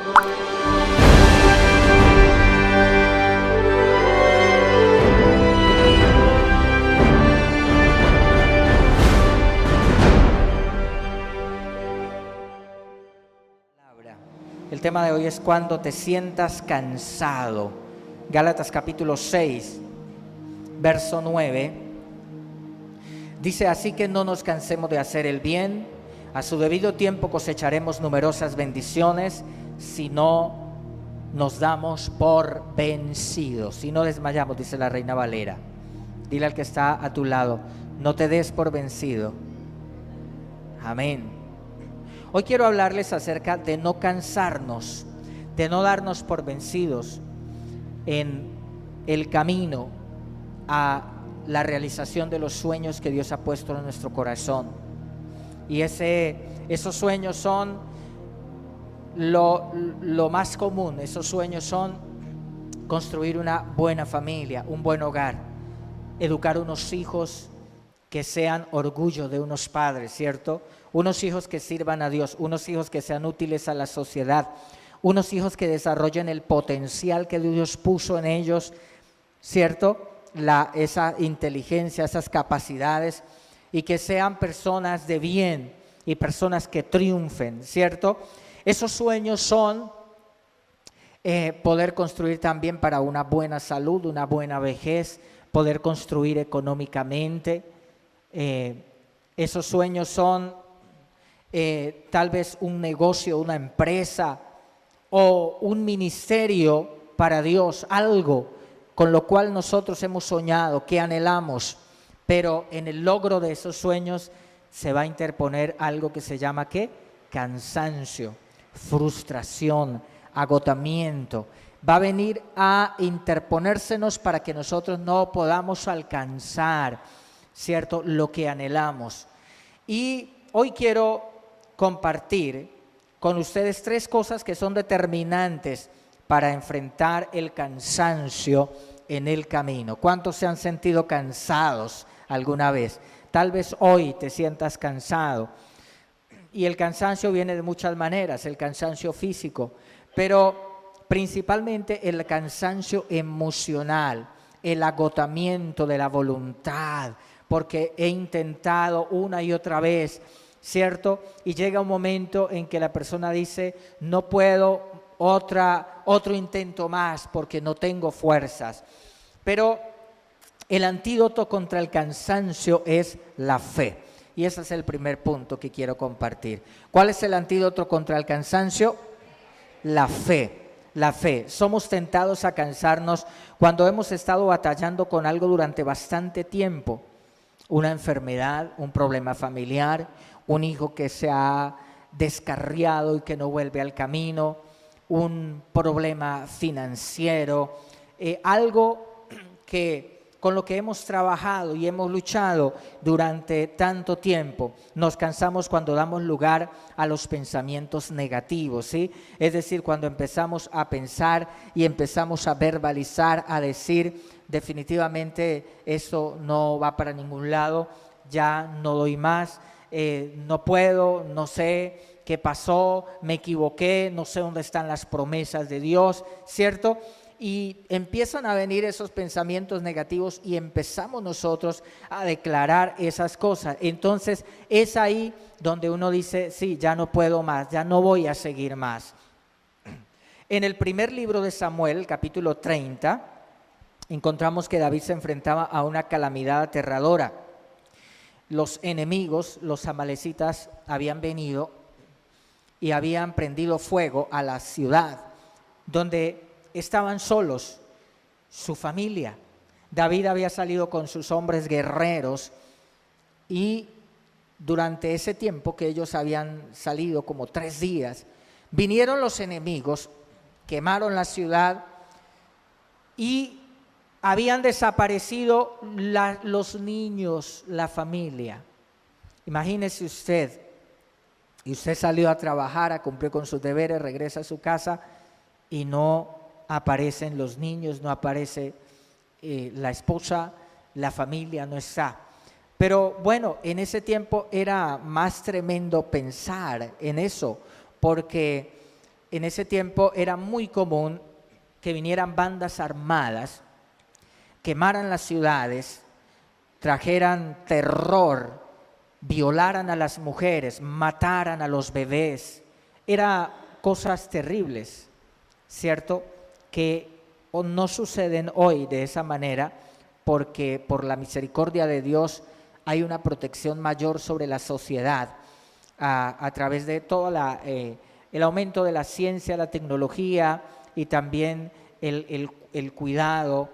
El tema de hoy es cuando te sientas cansado. Gálatas capítulo 6, verso 9. Dice: así que no nos cansemos de hacer el bien, a su debido tiempo cosecharemos numerosas bendiciones si no nos damos por vencidos, si no desmayamos, dice la Reina Valera. Dile al que está a tu lado: no te des por vencido. Amén. Hoy quiero hablarles acerca de no cansarnos, de no darnos por vencidos en el camino a la realización de los sueños que Dios ha puesto en nuestro corazón. Y esos sueños son lo más común. Esos sueños son construir una buena familia, un buen hogar, educar unos hijos que sean orgullo de unos padres, ¿cierto? Unos hijos que sirvan a Dios, unos hijos que sean útiles a la sociedad, unos hijos que desarrollen el potencial que Dios puso en ellos, ¿cierto? Esa inteligencia, esas capacidades, y que sean personas de bien y personas que triunfen, ¿cierto? Esos sueños son poder construir también para una buena salud, una buena vejez, poder construir económicamente. Esos sueños son tal vez un negocio, una empresa o un ministerio para Dios, algo con lo cual nosotros hemos soñado, que anhelamos, pero en el logro de esos sueños se va a interponer algo que se llama ¿qué? Cansancio, frustración, agotamiento. Va a venir a interponérsenos para que nosotros no podamos alcanzar, ¿cierto?, lo que anhelamos. Y hoy quiero compartir con ustedes 3 cosas que son determinantes para enfrentar el cansancio en el camino. ¿Cuántos se han sentido cansados alguna vez? Tal vez hoy te sientas cansado. Y el cansancio viene de muchas maneras, el cansancio físico, pero principalmente el cansancio emocional, el agotamiento de la voluntad, porque he intentado una y otra vez, ¿cierto? Y llega un momento en que la persona dice: no puedo, otro intento más porque no tengo fuerzas. Pero el antídoto contra el cansancio es la fe. Y ese es el primer punto que quiero compartir. ¿Cuál es el antídoto contra el cansancio? La fe. La fe. Somos tentados a cansarnos cuando hemos estado batallando con algo durante bastante tiempo. Una enfermedad, un problema familiar, un hijo que se ha descarriado y que no vuelve al camino, un problema financiero, algo con lo que hemos trabajado y hemos luchado durante tanto tiempo. Nos cansamos cuando damos lugar a los pensamientos negativos, ¿sí? Es decir, cuando empezamos a pensar y empezamos a verbalizar, a decir: definitivamente eso no va para ningún lado, ya no doy más, no puedo, no sé qué pasó, me equivoqué, no sé dónde están las promesas de Dios, ¿cierto? Y empiezan a venir esos pensamientos negativos y empezamos nosotros a declarar esas cosas. Entonces es ahí donde uno dice: sí, ya no puedo más, ya no voy a seguir más. En el primer libro de Samuel, capítulo 30, encontramos que David se enfrentaba a una calamidad aterradora. Los enemigos, los amalecitas, habían venido y habían prendido fuego a la ciudad donde estaban solos, su familia. David había salido con sus hombres guerreros y durante ese tiempo que ellos habían salido, como 3 días, vinieron los enemigos, quemaron la ciudad y habían desaparecido los niños, la familia. Imagínese usted, y usted salió a trabajar, a cumplir con sus deberes, regresa a su casa y no aparecen los niños, no aparece la esposa, la familia no está. Pero bueno, en ese tiempo era más tremendo pensar en eso, porque en ese tiempo era muy común que vinieran bandas armadas, quemaran las ciudades, trajeran terror, violaran a las mujeres, mataran a los bebés. Eran cosas terribles, ¿cierto? Que no suceden hoy de esa manera, porque por la misericordia de Dios hay una protección mayor sobre la sociedad a través de todo el aumento de la ciencia, la tecnología y también el cuidado,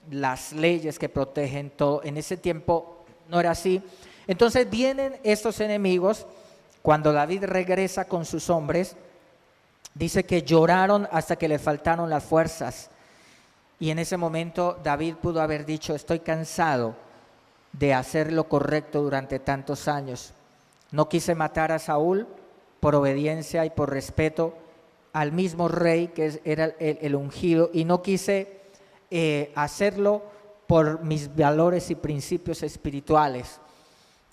las leyes que protegen todo. En ese tiempo no era así. Entonces vienen estos enemigos. Cuando David regresa con sus hombres, dice que lloraron hasta que le faltaron las fuerzas. Y en ese momento David pudo haber dicho: estoy cansado de hacer lo correcto durante tantos años. No quise matar a Saúl por obediencia y por respeto al mismo rey que era el ungido, y no quise hacerlo por mis valores y principios espirituales.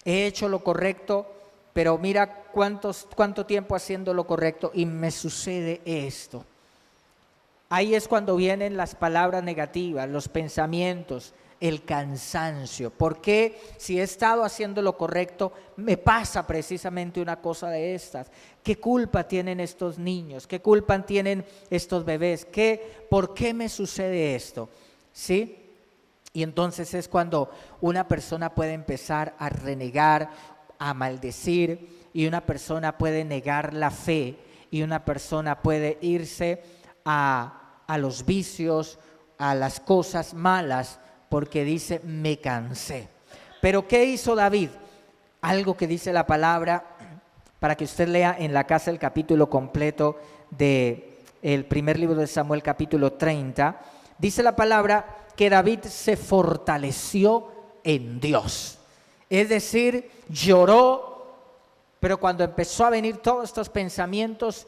He hecho lo correcto, pero mira cuánto tiempo haciendo lo correcto y me sucede esto. Ahí es cuando vienen las palabras negativas, los pensamientos, el cansancio. ¿Por qué si he estado haciendo lo correcto me pasa precisamente una cosa de estas? ¿Qué culpa tienen estos niños? ¿Qué culpa tienen estos bebés? ¿Por qué me sucede esto? ¿Sí? Y entonces es cuando una persona puede empezar a renegar, a maldecir, y una persona puede negar la fe, y una persona puede irse a los vicios, a las cosas malas, porque dice: me cansé. Pero ¿qué hizo David? Algo que dice la palabra, para que usted lea en la casa el capítulo completo del primer libro de Samuel, capítulo 30, dice la palabra que David se fortaleció en Dios. Es decir, lloró, pero cuando empezó a venir todos estos pensamientos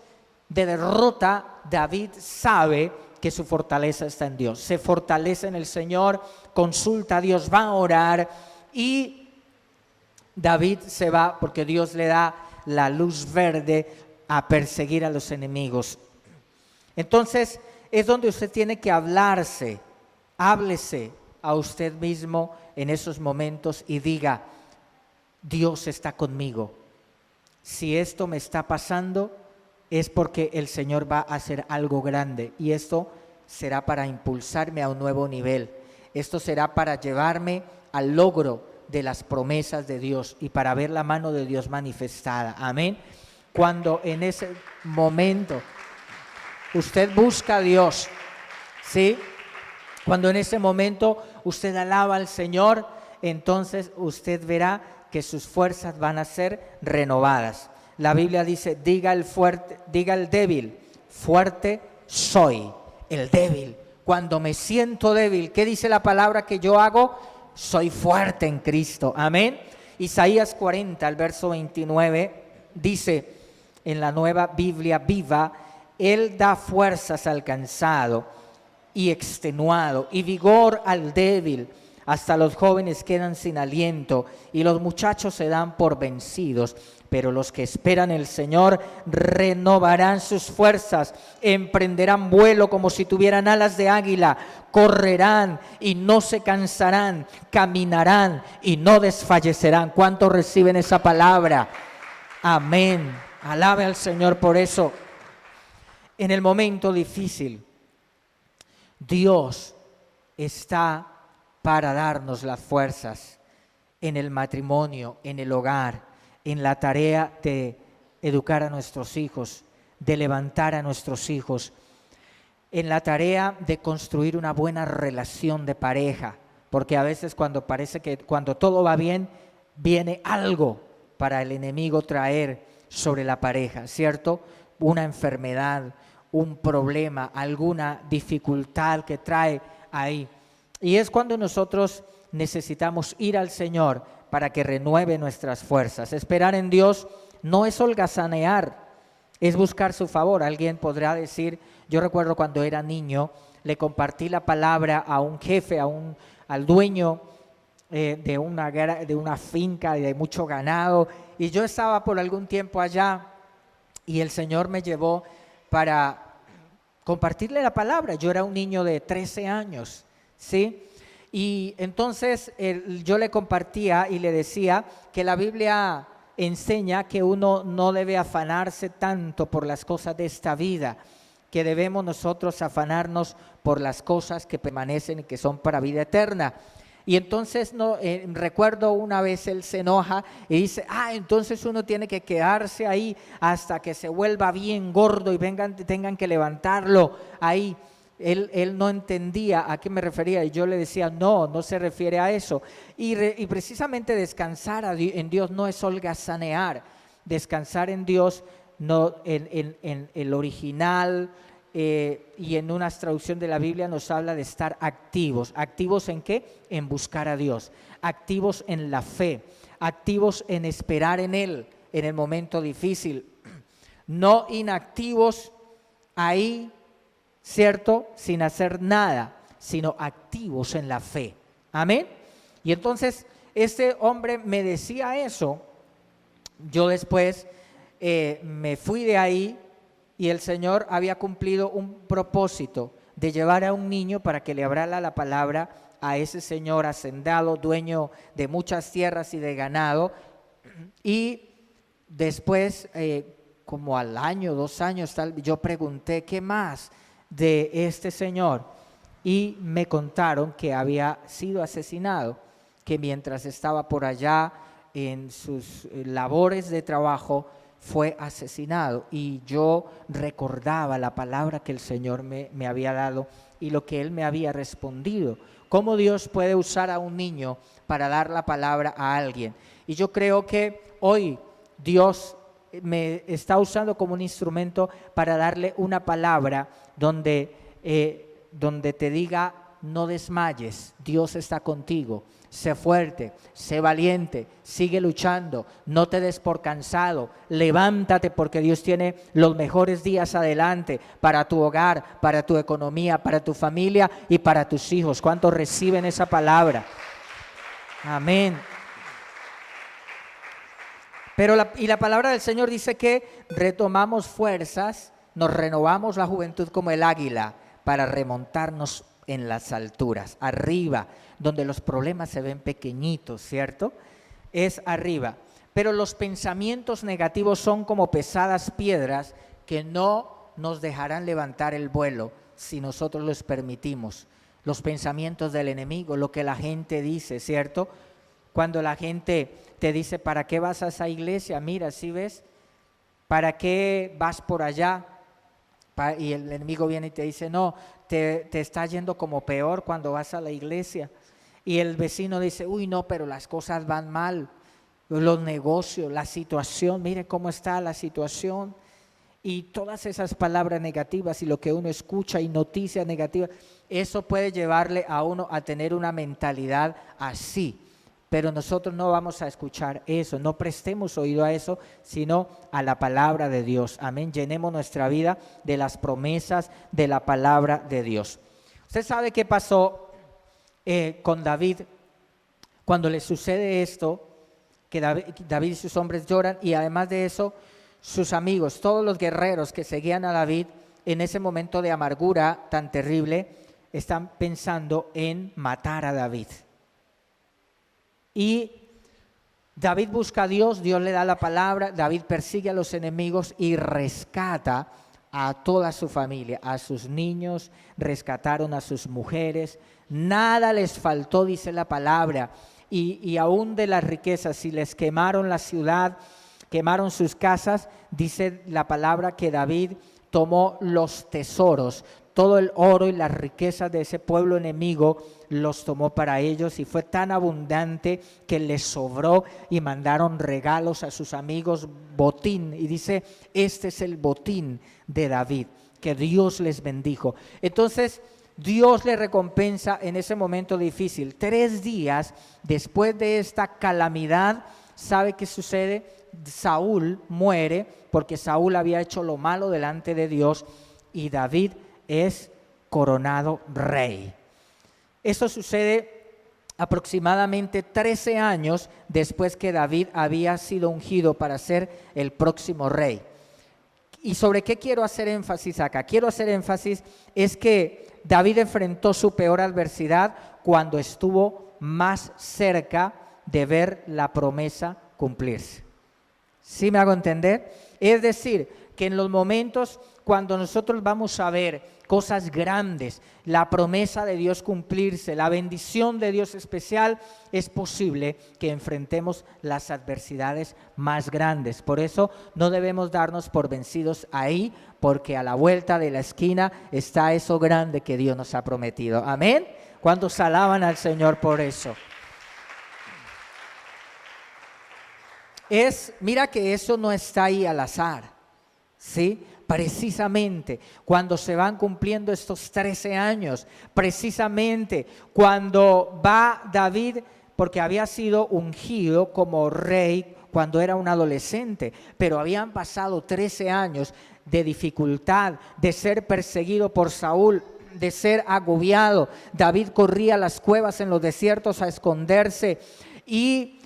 de derrota, David sabe que su fortaleza está en Dios. Se fortalece en el Señor, consulta a Dios, va a orar, y David se va porque Dios le da la luz verde a perseguir a los enemigos. Entonces es donde usted tiene que háblese a usted mismo en esos momentos y diga: Dios está conmigo. Si esto me está pasando es porque el Señor va a hacer algo grande, y esto será para impulsarme a un nuevo nivel. Esto será para llevarme al logro de las promesas de Dios y para ver la mano de Dios manifestada. Amén. Cuando en ese momento usted busca a Dios, ¿sí? Cuando en ese momento usted alaba al Señor, entonces usted verá que sus fuerzas van a ser renovadas. La Biblia dice: diga el débil, fuerte soy. El débil, cuando me siento débil, ¿qué dice la palabra que yo hago? Soy fuerte en Cristo. Amén. Isaías 40, el verso 29, dice en la Nueva Biblia Viva: Él da fuerzas al cansado y extenuado, y vigor al débil. Hasta los jóvenes quedan sin aliento, y los muchachos se dan por vencidos. Pero los que esperan el Señor renovarán sus fuerzas, emprenderán vuelo como si tuvieran alas de águila, correrán y no se cansarán, caminarán y no desfallecerán. ¿Cuántos reciben esa palabra? Amén. Alabe al Señor por eso. En el momento difícil, Dios está para darnos las fuerzas en el matrimonio, en el hogar, en la tarea de educar a nuestros hijos, de levantar a nuestros hijos, en la tarea de construir una buena relación de pareja, porque a veces cuando parece que cuando todo va bien, viene algo para el enemigo traer sobre la pareja, ¿cierto? Una enfermedad, un problema, alguna dificultad que trae ahí. Y es cuando nosotros necesitamos ir al Señor para que renueve nuestras fuerzas. Esperar en Dios no es holgazanear, es buscar su favor. Alguien podrá decir: yo recuerdo cuando era niño, le compartí la palabra a un jefe, al dueño de una finca de mucho ganado, y yo estaba por algún tiempo allá, y el Señor me llevó para compartirle la palabra. Yo era un niño de 13 años, ¿sí? Y entonces yo le compartía y le decía que la Biblia enseña que uno no debe afanarse tanto por las cosas de esta vida, que debemos nosotros afanarnos por las cosas que permanecen y que son para vida eterna. Y entonces recuerdo una vez él se enoja y dice, entonces uno tiene que quedarse ahí hasta que se vuelva bien gordo y tengan que levantarlo ahí. Él no entendía a qué me refería y yo le decía, no se refiere a eso. Y precisamente descansar en Dios no es holgazanear. Descansar en Dios, no, en el original y en una traducción de la Biblia nos habla de estar activos. ¿Activos en qué? En buscar a Dios. Activos en la fe. Activos en esperar en Él en el momento difícil. No inactivos ahí, ¿cierto? Sin hacer nada, sino activos en la fe. Amén. Y entonces este hombre me decía eso. Yo después me fui de ahí y el Señor había cumplido un propósito de llevar a un niño para que le hablara la palabra a ese señor hacendado, dueño de muchas tierras y de ganado. Y después, como al año, 2 años, yo pregunté, ¿qué más de este señor? Y me contaron que había sido asesinado, que mientras estaba por allá en sus labores de trabajo fue asesinado. Y yo recordaba la palabra que el Señor me había dado y lo que Él me había respondido. Cómo Dios puede usar a un niño para dar la palabra a alguien. Y yo creo que hoy Dios me está usando como un instrumento para darle una palabra donde te diga, no desmayes, Dios está contigo, sé fuerte, sé valiente, sigue luchando, no te des por cansado, levántate porque Dios tiene los mejores días adelante para tu hogar, para tu economía, para tu familia y para tus hijos. ¿Cuántos reciben esa palabra? Amén. Pero la palabra del Señor dice que retomamos fuerzas, nos renovamos la juventud como el águila para remontarnos en las alturas, arriba, donde los problemas se ven pequeñitos, ¿cierto? Es arriba. Pero los pensamientos negativos son como pesadas piedras que no nos dejarán levantar el vuelo si nosotros los permitimos. Los pensamientos del enemigo, lo que la gente dice, ¿cierto? Cuando la gente te dice, ¿para qué vas a esa iglesia? Mira, ¿sí ves? ¿Para qué vas por allá? Y el enemigo viene y te dice, no, te está yendo como peor cuando vas a la iglesia. Y el vecino dice, uy, no, pero las cosas van mal. Los negocios, la situación, mire cómo está la situación. Y todas esas palabras negativas y lo que uno escucha y noticias negativas, eso puede llevarle a uno a tener una mentalidad así. Pero nosotros no vamos a escuchar eso, no prestemos oído a eso, sino a la palabra de Dios. Amén, llenemos nuestra vida de las promesas de la palabra de Dios. Usted sabe qué pasó con David cuando le sucede esto, que David y sus hombres lloran, y además de eso, sus amigos, todos los guerreros que seguían a David en ese momento de amargura tan terrible, están pensando en matar a David. Y David busca a Dios, Dios le da la palabra, David persigue a los enemigos y rescata a toda su familia, a sus niños, rescataron a sus mujeres, nada les faltó, dice la palabra, y aún de las riquezas, si les quemaron la ciudad, quemaron sus casas, dice la palabra que David tomó los tesoros, todo el oro y las riquezas de ese pueblo enemigo los tomó para ellos y fue tan abundante que les sobró y mandaron regalos a sus amigos, botín, y dice, este es el botín de David, que Dios les bendijo. Entonces Dios le recompensa en ese momento difícil. 3 días después de esta calamidad, ¿sabe qué sucede? Saúl muere porque Saúl había hecho lo malo delante de Dios y David es coronado rey. Esto sucede aproximadamente 13 años después que David había sido ungido para ser el próximo rey. ¿Y sobre qué quiero hacer énfasis acá? Quiero hacer énfasis es que David enfrentó su peor adversidad cuando estuvo más cerca de ver la promesa cumplirse. ¿Sí me hago entender? Es decir, que en los momentos cuando nosotros vamos a ver cosas grandes, la promesa de Dios cumplirse, la bendición de Dios especial, es posible que enfrentemos las adversidades más grandes. Por eso no debemos darnos por vencidos ahí, porque a la vuelta de la esquina está eso grande que Dios nos ha prometido. Amén. ¿Cuántos alaban al Señor por eso? Mira que eso no está ahí al azar, ¿sí? Precisamente cuando se van cumpliendo estos 13 años, precisamente cuando va David, porque había sido ungido como rey cuando era un adolescente, pero habían pasado 13 años de dificultad, de ser perseguido por Saúl, de ser agobiado. David corría a las cuevas en los desiertos a esconderse y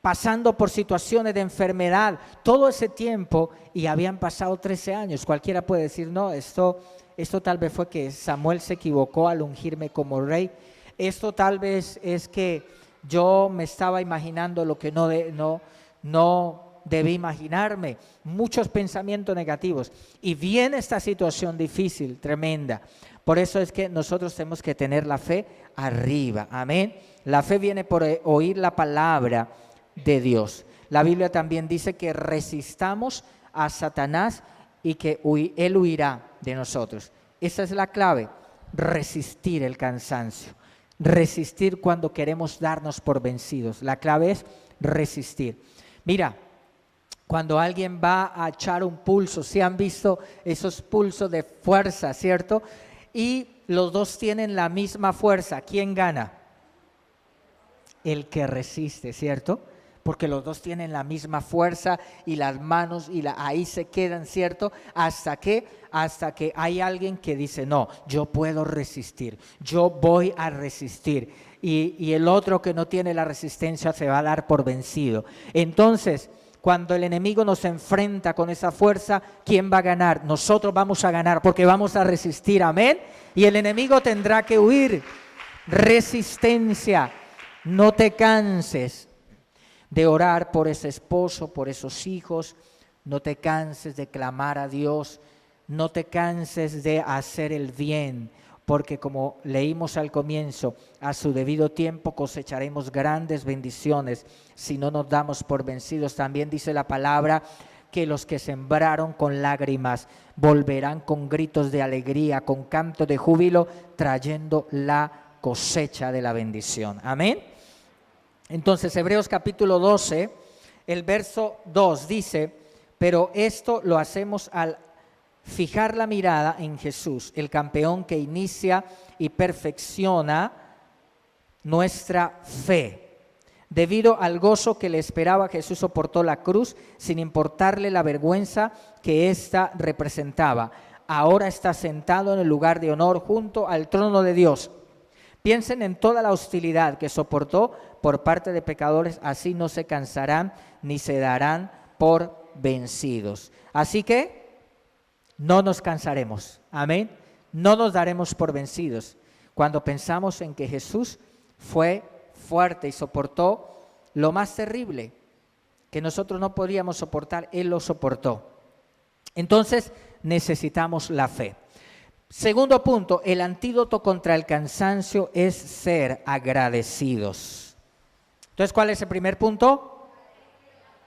pasando por situaciones de enfermedad, todo ese tiempo, y habían pasado 13 años. Cualquiera puede decir, no, esto tal vez fue que Samuel se equivocó al ungirme como rey. Esto tal vez es que yo me estaba imaginando lo que no debí imaginarme. Muchos pensamientos negativos. Y viene esta situación difícil, tremenda. Por eso es que nosotros tenemos que tener la fe arriba. Amén. La fe viene por oír la palabra de Dios. La Biblia también dice que resistamos a Satanás y que él huirá de nosotros. Esa es la clave, resistir el cansancio, resistir cuando queremos darnos por vencidos. La clave es resistir. Mira, cuando alguien va a echar un pulso, ¿sí han visto esos pulsos de fuerza, cierto? Y los dos tienen la misma fuerza. ¿Quién gana? El que resiste, ¿cierto? Porque los dos tienen la misma fuerza y las manos ahí se quedan, ¿cierto? Hasta que hay alguien que dice, no, yo puedo resistir, yo voy a resistir. Y el otro que no tiene la resistencia se va a dar por vencido. Entonces, cuando el enemigo nos enfrenta con esa fuerza, ¿quién va a ganar? Nosotros vamos a ganar porque vamos a resistir, amén. Y el enemigo tendrá que huir. Resistencia, no te canses de orar por ese esposo, por esos hijos, no te canses de clamar a Dios, no te canses de hacer el bien, porque como leímos al comienzo, a su debido tiempo cosecharemos grandes bendiciones si no nos damos por vencidos. También dice la palabra que los que sembraron con lágrimas volverán con gritos de alegría, con canto de júbilo, trayendo la cosecha de la bendición. Amén. Entonces, Hebreos capítulo 12, el verso 2 dice, pero esto lo hacemos al fijar la mirada en Jesús, el campeón que inicia y perfecciona nuestra fe. Debido al gozo que le esperaba, Jesús soportó la cruz sin importarle la vergüenza que ésta representaba. Ahora está sentado en el lugar de honor junto al trono de Dios. Piensen en toda la hostilidad que soportó por parte de pecadores, así no se cansarán ni se darán por vencidos. Así que no nos cansaremos, amén, no nos daremos por vencidos. Cuando pensamos en que Jesús fue fuerte y soportó lo más terrible que nosotros no podíamos soportar, Él lo soportó. Entonces necesitamos la fe. Segundo punto, el antídoto contra el cansancio es ser agradecidos. Entonces, ¿cuál es el primer punto?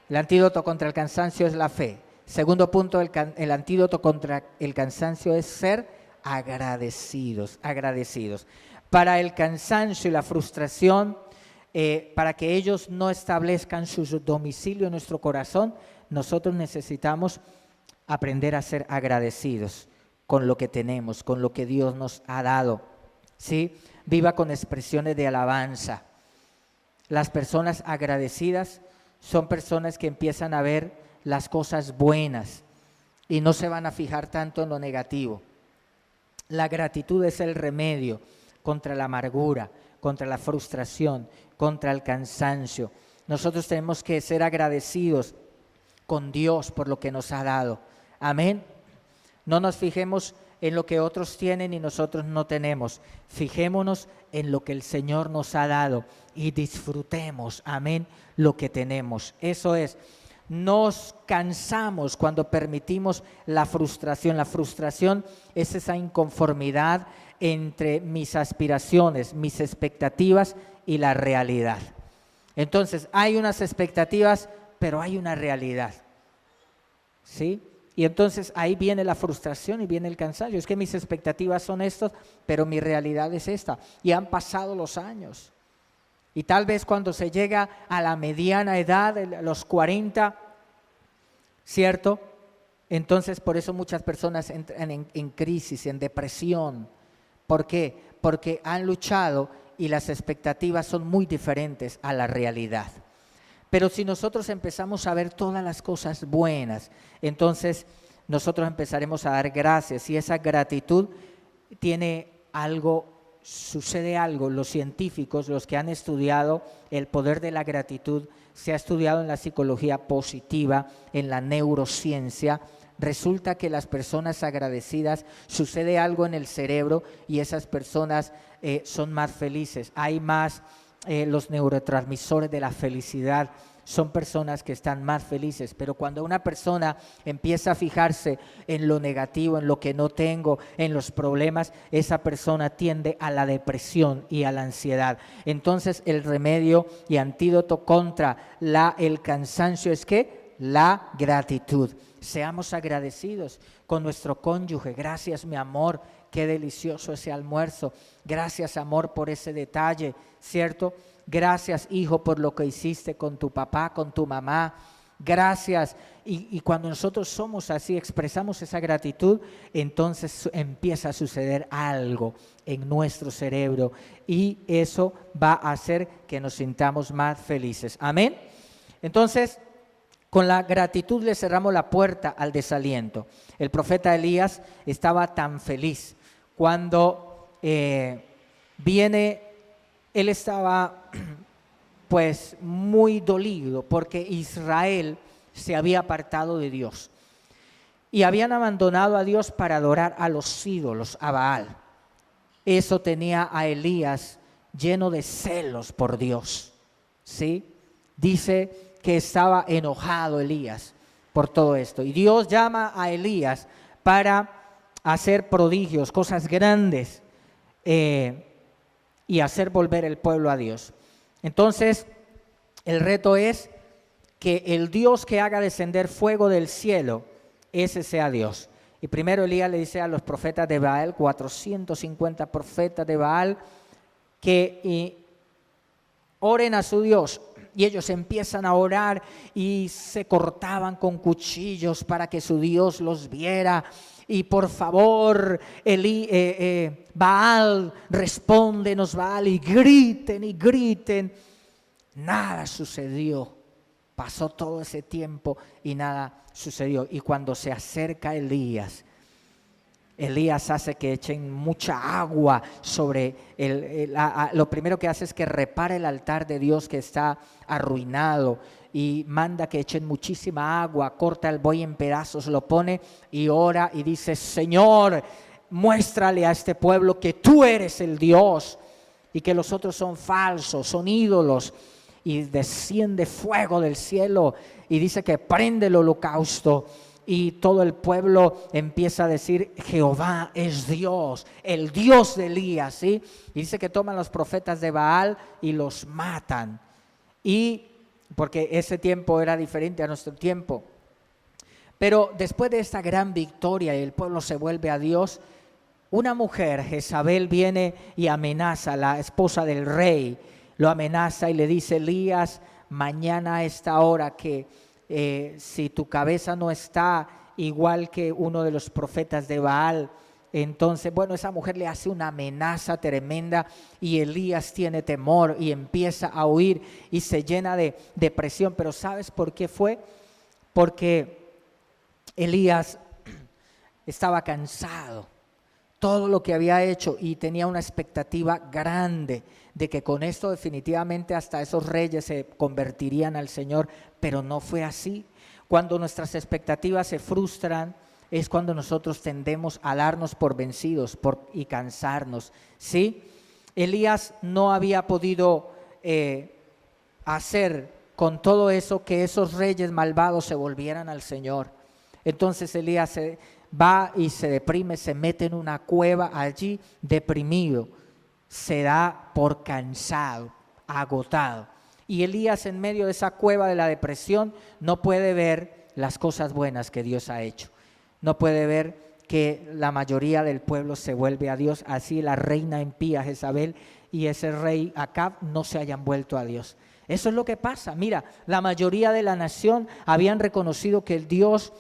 El antídoto contra el cansancio es la fe. Segundo punto, el antídoto contra el cansancio es ser agradecidos. Para el cansancio y la frustración, para que ellos no establezcan su domicilio en nuestro corazón, nosotros necesitamos aprender a ser agradecidos con lo que tenemos, con lo que Dios nos ha dado, ¿sí? Viva con expresiones de alabanza. Las personas agradecidas son personas que empiezan a ver las cosas buenas y no se van a fijar tanto en lo negativo. La gratitud es el remedio contra la amargura, contra la frustración, contra el cansancio. Nosotros tenemos que ser agradecidos con Dios por lo que nos ha dado. Amén. No nos fijemos en lo que otros tienen y nosotros no tenemos. Fijémonos en lo que el Señor nos ha dado y disfrutemos, amén, lo que tenemos. Eso es. Nos cansamos cuando permitimos la frustración. La frustración es esa inconformidad entre mis aspiraciones, mis expectativas y la realidad. Entonces, hay unas expectativas, pero hay una realidad, ¿sí? Y entonces ahí viene la frustración y viene el cansancio. Es que mis expectativas son estas, pero mi realidad es esta. Y han pasado los años. Y tal vez cuando se llega a la mediana edad, a los 40, ¿cierto? Entonces por eso muchas personas entran en crisis, en depresión. ¿Por qué? Porque han luchado y las expectativas son muy diferentes a la realidad. Pero si nosotros empezamos a ver todas las cosas buenas, entonces nosotros empezaremos a dar gracias y esa gratitud tiene algo, sucede algo. Los científicos, los que han estudiado el poder de la gratitud, se ha estudiado en la psicología positiva, en la neurociencia. Resulta que las personas agradecidas, sucede algo en el cerebro y esas personas son más felices. Hay más los neurotransmisores de la felicidad, son personas que están más felices. Pero cuando una persona empieza a fijarse en lo negativo, en lo que no tengo, en los problemas, esa persona tiende a la depresión y a la ansiedad. Entonces el remedio y antídoto contra el cansancio es ¿qué? La gratitud. Seamos agradecidos con nuestro cónyuge. Gracias, mi amor, qué delicioso ese almuerzo. Gracias, amor, por ese detalle, ¿cierto? Gracias, hijo, por lo que hiciste con tu papá, con tu mamá. Gracias. Y cuando nosotros somos así, expresamos esa gratitud, entonces empieza a suceder algo en nuestro cerebro y eso va a hacer que nos sintamos más felices. Amén. Entonces, con la gratitud le cerramos la puerta al desaliento. El profeta Elías estaba tan feliz cuando viene, él estaba pues muy dolido porque Israel se había apartado de Dios y habían abandonado a Dios para adorar a los ídolos, a Baal. Eso tenía a Elías lleno de celos por Dios, ¿sí? Dice que estaba enojado Elías por todo esto. Y Dios llama a Elías para hacer prodigios, cosas grandes, y hacer volver el pueblo a Dios. Entonces, el reto es que el Dios que haga descender fuego del cielo, ese sea Dios. Y primero Elías le dice a los profetas de Baal, 450 profetas de Baal, que oren a su Dios. Y ellos empiezan a orar y se cortaban con cuchillos para que su Dios los viera. Y por favor, Baal, respóndenos, Baal, y griten y griten. Nada sucedió. Pasó todo ese tiempo y nada sucedió. Y cuando se acerca Elías hace que echen mucha agua sobre lo primero que hace es que repara el altar de Dios que está arruinado y manda que echen muchísima agua, corta el buey en pedazos, lo pone y ora y dice: Señor, muéstrale a este pueblo que tú eres el Dios y que los otros son falsos, son ídolos. Y desciende fuego del cielo y dice que prende el holocausto. Y todo el pueblo empieza a decir: Jehová es Dios, el Dios de Elías, ¿sí? Y dice que toman los profetas de Baal y los matan. Y porque ese tiempo era diferente a nuestro tiempo. Pero después de esta gran victoria y el pueblo se vuelve a Dios, una mujer, Jezabel, viene y amenaza, la esposa del rey, lo amenaza y le dice: Elías, mañana a esta hora que si tu cabeza no está igual que uno de los profetas de Baal, entonces, bueno, esa mujer le hace una amenaza tremenda y Elías tiene temor y empieza a huir y se llena de depresión. Pero ¿sabes por qué fue? Porque Elías estaba cansado, todo lo que había hecho, y tenía una expectativa grande de que con esto definitivamente hasta esos reyes se convertirían al Señor, pero no fue así. Cuando nuestras expectativas se frustran, es cuando nosotros tendemos a darnos por vencidos y cansarnos, ¿sí? Elías no había podido hacer con todo eso que esos reyes malvados se volvieran al Señor. Entonces Elías va y se deprime, se mete en una cueva allí deprimido, se da por cansado, agotado. Y Elías, en medio de esa cueva de la depresión, no puede ver las cosas buenas que Dios ha hecho. No puede ver que la mayoría del pueblo se vuelve a Dios. Así la reina impía Jezabel y ese rey Acab no se hayan vuelto a Dios. Eso es lo que pasa. Mira, la mayoría de la nación habían reconocido que el Dios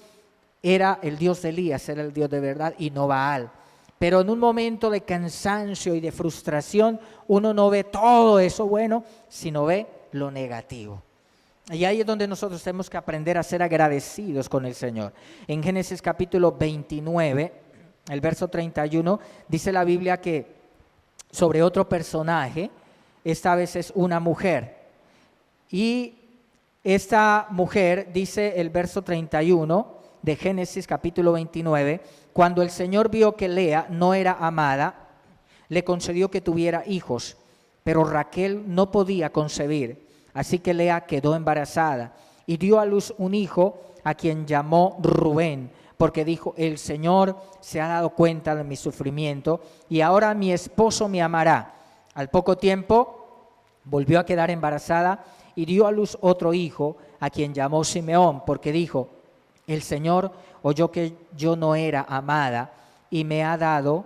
era el Dios de Elías, era el Dios de verdad y no Baal. Pero en un momento de cansancio y de frustración, uno no ve todo eso bueno, sino ve lo negativo. Y ahí es donde nosotros tenemos que aprender a ser agradecidos con el Señor. En Génesis capítulo 29, el verso 31, dice la Biblia que sobre otro personaje, esta vez es una mujer. Y esta mujer, dice el verso 31 de Génesis capítulo 29, cuando el Señor vio que Lea no era amada, le concedió que tuviera hijos, pero Raquel no podía concebir. Así que Lea quedó embarazada y dio a luz un hijo a quien llamó Rubén, porque dijo: el Señor se ha dado cuenta de mi sufrimiento y ahora mi esposo me amará. Al poco tiempo volvió a quedar embarazada y dio a luz otro hijo a quien llamó Simeón, porque dijo: el Señor oyó que yo no era amada y me ha dado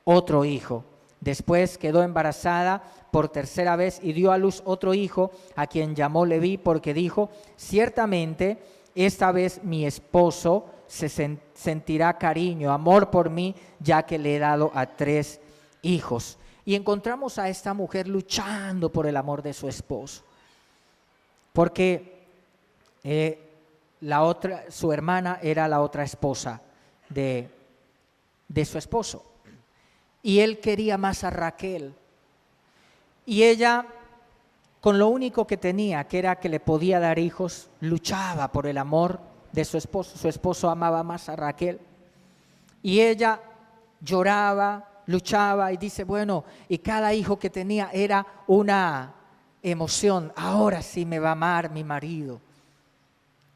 otro hijo. Después quedó embarazada por tercera vez y dio a luz otro hijo a quien llamó Leví, porque dijo: ciertamente esta vez mi esposo se sentirá cariño, amor por mí, ya que le he dado a 3 hijos. Y encontramos a esta mujer luchando por el amor de su esposo, porque su hermana era la otra esposa de su esposo. Y él quería más a Raquel. Y ella, con lo único que tenía, que era que le podía dar hijos, luchaba por el amor de su esposo. Su esposo amaba más a Raquel. Y ella lloraba, luchaba y dice, bueno, y cada hijo que tenía era una emoción. Ahora sí me va a amar mi marido.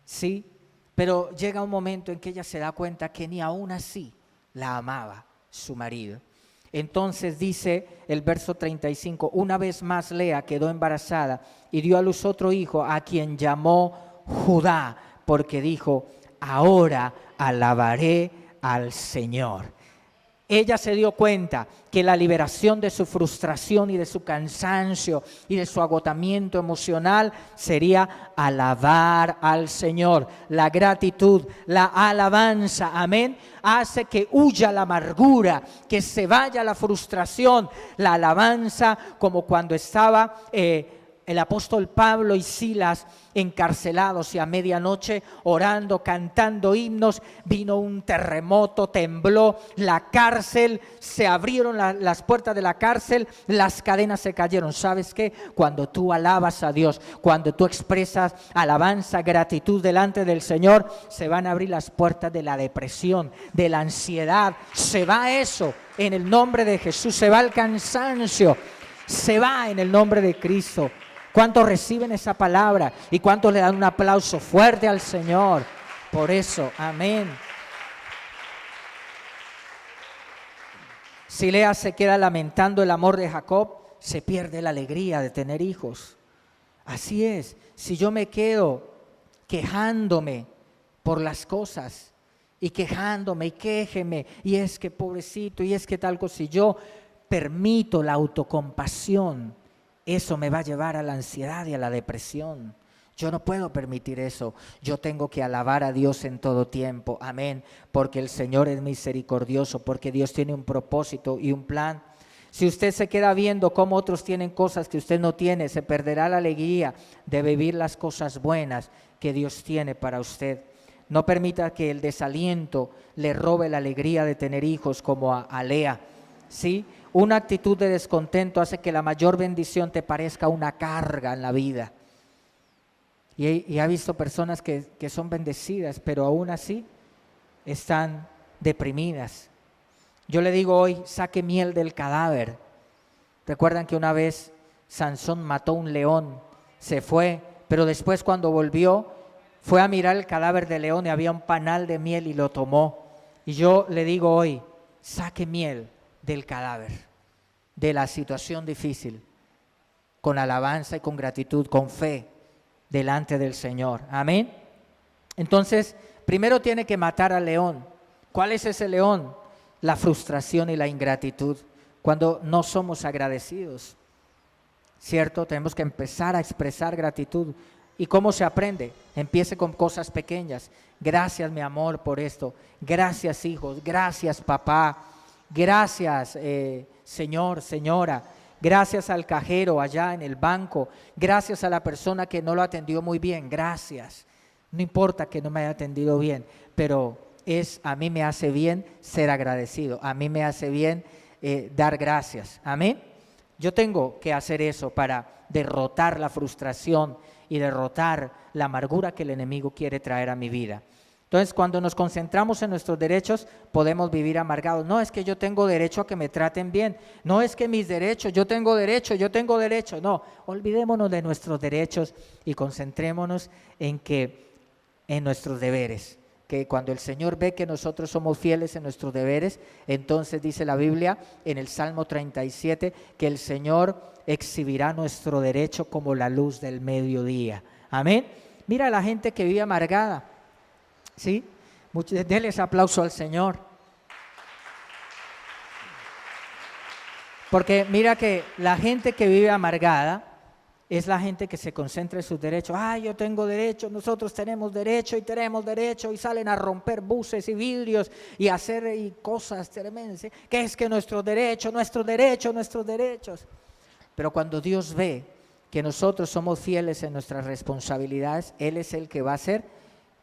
Sí, pero llega un momento en que ella se da cuenta que ni aún así la amaba su marido. Entonces dice el verso 35, una vez más Lea quedó embarazada y dio a luz otro hijo a quien llamó Judá, porque dijo: ahora alabaré al Señor. Ella se dio cuenta que la liberación de su frustración y de su cansancio y de su agotamiento emocional sería alabar al Señor. La gratitud, la alabanza, amén, hace que huya la amargura, que se vaya la frustración. La alabanza, como cuando estaba el apóstol Pablo y Silas encarcelados y a medianoche orando, cantando himnos, vino un terremoto, tembló la cárcel, se abrieron las puertas de la cárcel, las cadenas se cayeron. ¿Sabes qué? Cuando tú alabas a Dios, cuando tú expresas alabanza, gratitud delante del Señor, se van a abrir las puertas de la depresión, de la ansiedad. Se va eso en el nombre de Jesús, se va el cansancio, se va en el nombre de Cristo. ¿Cuántos reciben esa palabra? ¿Y cuántos le dan un aplauso fuerte al Señor? Por eso, amén. Si Lea se queda lamentando el amor de Jacob, se pierde la alegría de tener hijos. Así es, si yo me quedo quejándome por las cosas y quejándome y quéjeme, y es que pobrecito, y es que tal cosa, si yo permito la autocompasión, eso me va a llevar a la ansiedad y a la depresión. Yo no puedo permitir eso. Yo tengo que alabar a Dios en todo tiempo. Amén. Porque el Señor es misericordioso, porque Dios tiene un propósito y un plan. Si usted se queda viendo cómo otros tienen cosas que usted no tiene, se perderá la alegría de vivir las cosas buenas que Dios tiene para usted. No permita que el desaliento le robe la alegría de tener hijos como a Lea. ¿Sí? Una actitud de descontento hace que la mayor bendición te parezca una carga en la vida. Y ha visto personas que son bendecidas, pero aún así están deprimidas. Yo le digo hoy, saque miel del cadáver. Recuerdan que una vez Sansón mató un león, se fue, pero después cuando volvió, fue a mirar el cadáver del león y había un panal de miel y lo tomó. Y yo le digo hoy, saque miel del cadáver, de la situación difícil, con alabanza y con gratitud, con fe, delante del Señor. Amén. Entonces, primero tiene que matar al león. ¿Cuál es ese león? La frustración y la ingratitud, cuando no somos agradecidos, ¿cierto? Tenemos que empezar a expresar gratitud. ¿Y cómo se aprende? Empiece con cosas pequeñas. Gracias, mi amor, por esto. Gracias, hijos. Gracias, papá. Gracias, señor, señora. Gracias al cajero allá en el banco. Gracias a la persona que no lo atendió muy bien. Gracias. No importa que no me haya atendido bien, pero a mí me hace bien ser agradecido. A mí me hace bien dar gracias. Amén. Yo tengo que hacer eso para derrotar la frustración y derrotar la amargura que el enemigo quiere traer a mi vida. Entonces, cuando nos concentramos en nuestros derechos, podemos vivir amargados. No, es que yo tengo derecho a que me traten bien. No, es que mis derechos, yo tengo derecho. No, olvidémonos de nuestros derechos y concentrémonos en nuestros deberes. Que cuando el Señor ve que nosotros somos fieles en nuestros deberes, entonces dice la Biblia en el Salmo 37 que el Señor exhibirá nuestro derecho como la luz del mediodía. Amén. Mira a la gente que vive amargada, ¿sí? Denles aplauso al Señor. Porque mira que la gente que vive amargada es la gente que se concentra en sus derechos. Yo tengo derecho, nosotros tenemos derecho, y salen a romper buses y vidrios y hacer cosas tremendas. ¿Sí? ¿Qué es que nuestros derechos? Pero cuando Dios ve que nosotros somos fieles en nuestras responsabilidades, Él es el que va a hacer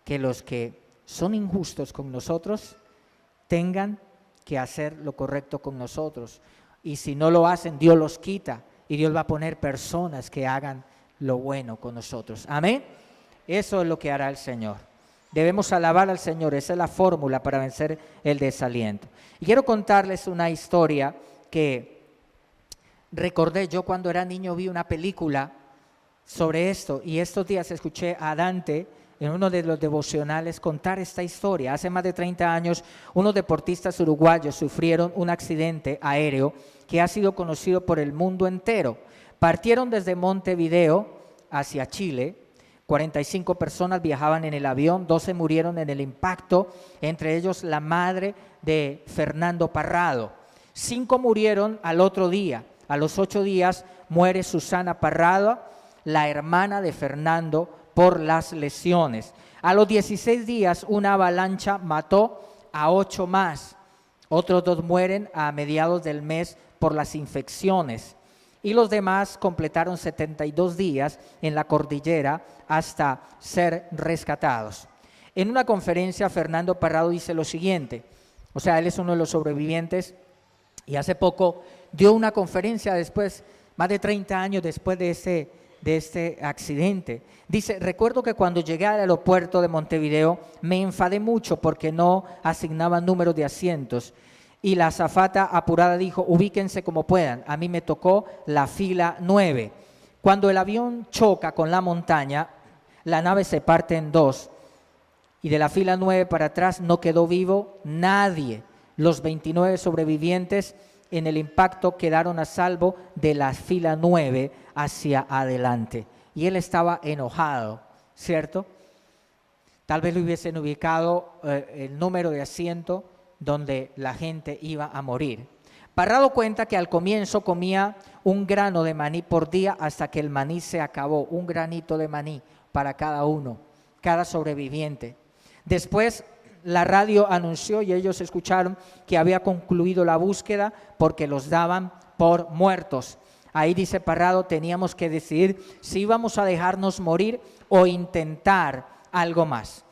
que los que son injustos con nosotros tengan que hacer lo correcto con nosotros. Y si no lo hacen, Dios los quita. Y Dios va a poner personas que hagan lo bueno con nosotros. Amén. Eso es lo que hará el Señor. Debemos alabar al Señor. Esa es la fórmula para vencer el desaliento. Y quiero contarles una historia que recordé. Yo cuando era niño vi una película sobre esto. Y estos días escuché a Dante en uno de los devocionales contar esta historia. Hace más de 30 años, unos deportistas uruguayos sufrieron un accidente aéreo que ha sido conocido por el mundo entero. Partieron desde Montevideo hacia Chile. 45 personas viajaban en el avión, 12 murieron en el impacto, entre ellos la madre de Fernando Parrado. 5 murieron al otro día. A los 8 días muere Susana Parrado, la hermana de Fernando, por las lesiones. A los 16 días una avalancha mató a 8 más. Otros 2 mueren a mediados del mes por las infecciones. Y los demás completaron 72 días en la cordillera hasta ser rescatados. En una conferencia, Fernando Parrado dice lo siguiente, o sea, él es uno de los sobrevivientes y hace poco dio una conferencia después, más de 30 años después de este accidente. Dice, recuerdo que cuando llegué al aeropuerto de Montevideo me enfadé mucho porque no asignaban números de asientos. Y la azafata apurada dijo, ubíquense como puedan. A mí me tocó la fila 9. Cuando el avión choca con la montaña, la nave se parte en 2. Y de la fila 9 para atrás no quedó vivo nadie. Los 29 sobrevivientes en el impacto quedaron a salvo de la fila 9 hacia adelante. Y él estaba enojado, ¿cierto? Tal vez le hubiesen ubicado el número de asiento donde la gente iba a morir. Parrado cuenta que al comienzo comía un grano de maní por día hasta que el maní se acabó, un granito de maní para cada uno, cada sobreviviente. Después la radio anunció y ellos escucharon que había concluido la búsqueda porque los daban por muertos. Ahí dice Parrado, teníamos que decidir si íbamos a dejarnos morir o intentar algo más.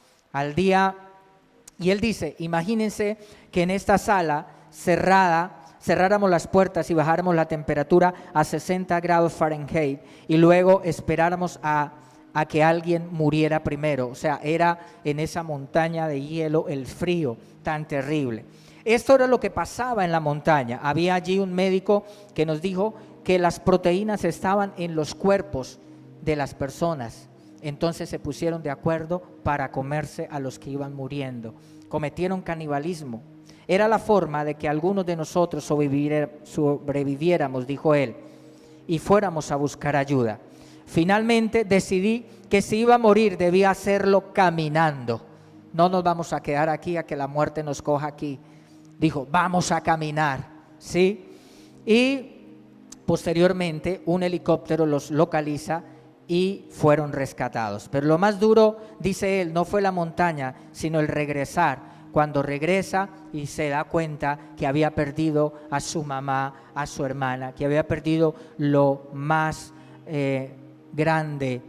Y él dice, imagínense que en esta sala cerráramos las puertas y bajáramos la temperatura a 60 grados Fahrenheit y luego esperáramos a a que alguien muriera primero. O sea, era en esa montaña de hielo el frío tan terrible. Esto era lo que pasaba en la montaña. Había allí un médico que nos dijo que las proteínas estaban en los cuerpos de las personas. Entonces se pusieron de acuerdo para comerse a los que iban muriendo. Cometieron canibalismo. Era la forma de que algunos de nosotros sobreviviéramos, dijo él, y fuéramos a buscar ayuda. Finalmente decidí que si iba a morir debía hacerlo caminando. No nos vamos a quedar aquí a que la muerte nos coja aquí. Dijo, vamos a caminar, ¿sí? Y posteriormente un helicóptero los localiza y fueron rescatados. Pero lo más duro, dice él, no fue la montaña, sino el regresar. Cuando regresa y se da cuenta que había perdido a su mamá, a su hermana, que había perdido lo más grande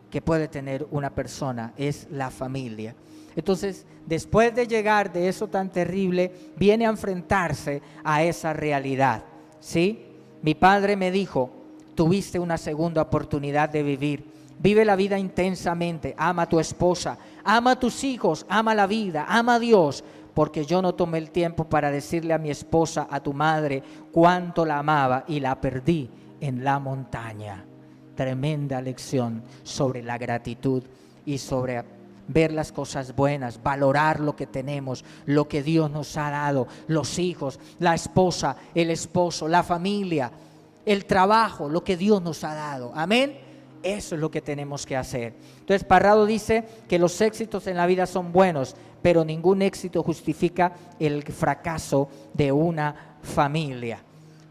que puede tener una persona, es la familia. Entonces, después de llegar de eso tan terrible, viene a enfrentarse a esa realidad, ¿sí? Mi padre me dijo, tuviste una segunda oportunidad de vivir. Vive la vida intensamente, ama a tu esposa, ama a tus hijos, ama la vida, ama a Dios, porque yo no tomé el tiempo para decirle a mi esposa, a tu madre, cuánto la amaba y la perdí en la montaña. Tremenda lección sobre la gratitud y sobre ver las cosas buenas, valorar lo que tenemos, lo que Dios nos ha dado, los hijos, la esposa, el esposo, la familia, el trabajo, lo que Dios nos ha dado. Amén. Eso es lo que tenemos que hacer. Entonces Parrado dice que los éxitos en la vida son buenos, pero ningún éxito justifica el fracaso de una familia.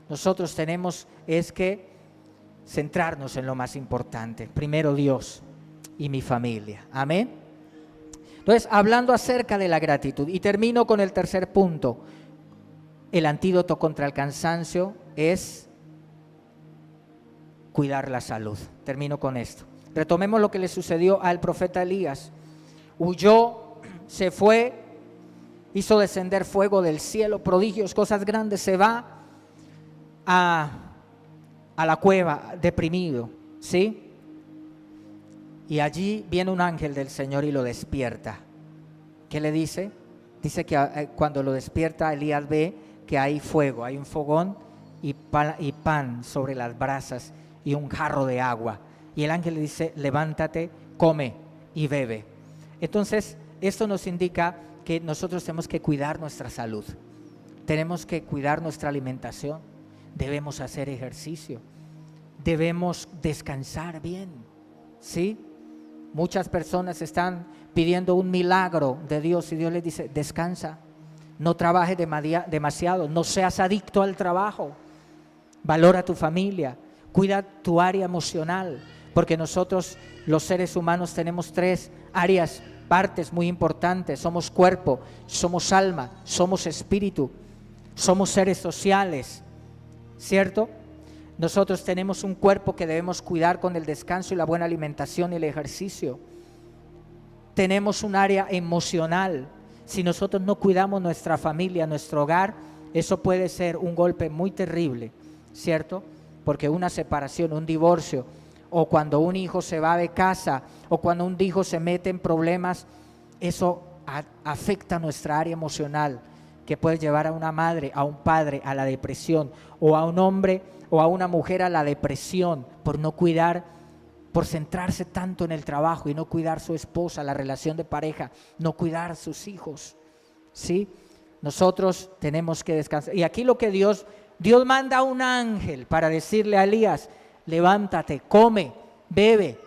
Nosotros tenemos que centrarnos en lo más importante. Primero Dios y mi familia. Amén. Entonces, hablando acerca de la gratitud, y termino con el tercer punto, el antídoto contra el cansancio es cuidar la salud. Termino con esto. Retomemos lo que le sucedió al profeta Elías. Huyó, se fue, hizo descender fuego del cielo, prodigios, cosas grandes, se va a la cueva deprimido, ¿sí? Y allí viene un ángel del Señor y lo despierta. ¿Qué le dice? Dice que cuando lo despierta, Elías ve que hay fuego, hay un fogón y pan sobre las brasas y un jarro de agua. Y el ángel le dice, levántate, come y bebe. Entonces, esto nos indica que nosotros tenemos que cuidar nuestra salud. Tenemos que cuidar nuestra alimentación. Debemos hacer ejercicio. Debemos descansar bien, ¿sí? Muchas personas están pidiendo un milagro de Dios y Dios les dice, descansa, no trabajes demasiado, no seas adicto al trabajo, valora tu familia, cuida tu área emocional, porque nosotros los seres humanos tenemos tres áreas, partes muy importantes, somos cuerpo, somos alma, somos espíritu, somos seres sociales, ¿cierto? Nosotros tenemos un cuerpo que debemos cuidar con el descanso y la buena alimentación y el ejercicio. Tenemos un área emocional. Si nosotros no cuidamos nuestra familia, nuestro hogar, eso puede ser un golpe muy terrible, ¿cierto? Porque una separación, un divorcio, o cuando un hijo se va de casa, o cuando un hijo se mete en problemas, eso afecta nuestra área emocional, que puede llevar a una madre, a un padre, a la depresión, o a un hombre o a una mujer a la depresión por no cuidar, por centrarse tanto en el trabajo y no cuidar su esposa, la relación de pareja, no cuidar sus hijos, ¿sí? Nosotros tenemos que descansar. Y aquí lo que Dios manda a un ángel para decirle a Elías, levántate, come, bebe.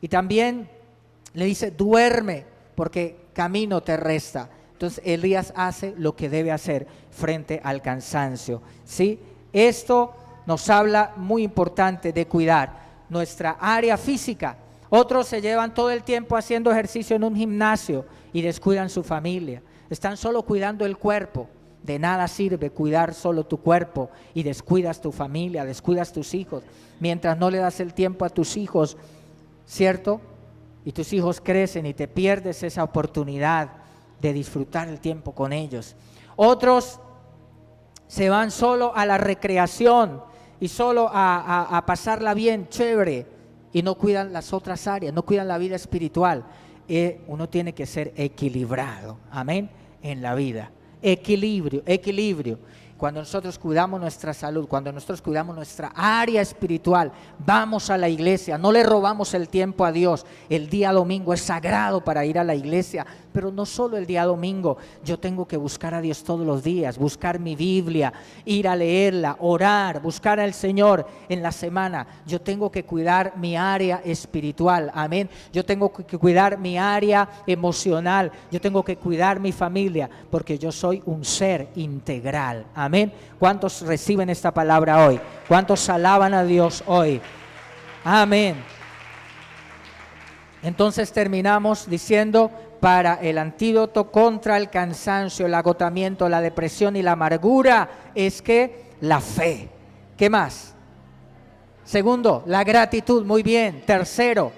Y también le dice, duerme, porque camino te resta. Entonces Elías hace lo que debe hacer frente al cansancio, ¿sí? Esto nos habla muy importante de cuidar nuestra área física. Otros se llevan todo el tiempo haciendo ejercicio en un gimnasio y descuidan su familia. Están solo cuidando el cuerpo. De nada sirve cuidar solo tu cuerpo y descuidas tu familia, descuidas tus hijos. Mientras no le das el tiempo a tus hijos, ¿cierto? Y tus hijos crecen y te pierdes esa oportunidad de disfrutar el tiempo con ellos. Otros se van solo a la recreación y solo a pasarla bien, chévere, y no cuidan las otras áreas, no cuidan la vida espiritual. Uno tiene que ser equilibrado, amén, en la vida. Equilibrio, equilibrio. Cuando nosotros cuidamos nuestra salud, cuando nosotros cuidamos nuestra área espiritual, vamos a la iglesia, no le robamos el tiempo a Dios. El día domingo es sagrado para ir a la iglesia, pero no solo el día domingo. Yo tengo que buscar a Dios todos los días, buscar mi Biblia, ir a leerla, orar, buscar al Señor en la semana. Yo tengo que cuidar mi área espiritual, amén. Yo tengo que cuidar mi área emocional, yo tengo que cuidar mi familia, porque yo soy un ser integral, amén. ¿Cuántos reciben esta palabra hoy? ¿Cuántos alaban a Dios hoy? Amén. Entonces terminamos diciendo: para el antídoto contra el cansancio, el agotamiento, la depresión y la amargura es que la fe. ¿Qué más? Segundo, la gratitud. Muy bien. Tercero,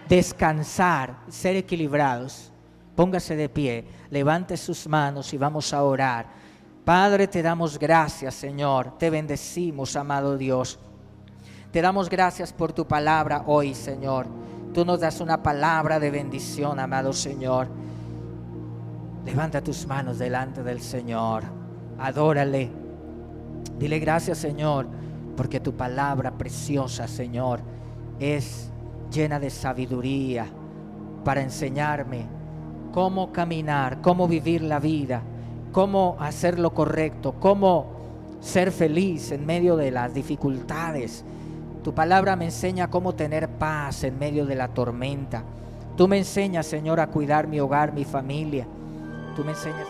descansar, ser equilibrados. Póngase de pie, levante sus manos y vamos a orar. Padre, te damos gracias, Señor, te bendecimos, amado Dios. Te damos gracias por tu palabra hoy, Señor. Tú nos das una palabra de bendición, amado Señor. Levanta tus manos delante del Señor, adórale. Dile gracias, Señor, porque tu palabra preciosa, Señor, es llena de sabiduría para enseñarme cómo caminar, cómo vivir la vida, cómo hacer lo correcto, cómo ser feliz en medio de las dificultades. Tu palabra me enseña cómo tener paz en medio de la tormenta. Tú me enseñas, Señor, a cuidar mi hogar, mi familia. Tú me enseñas.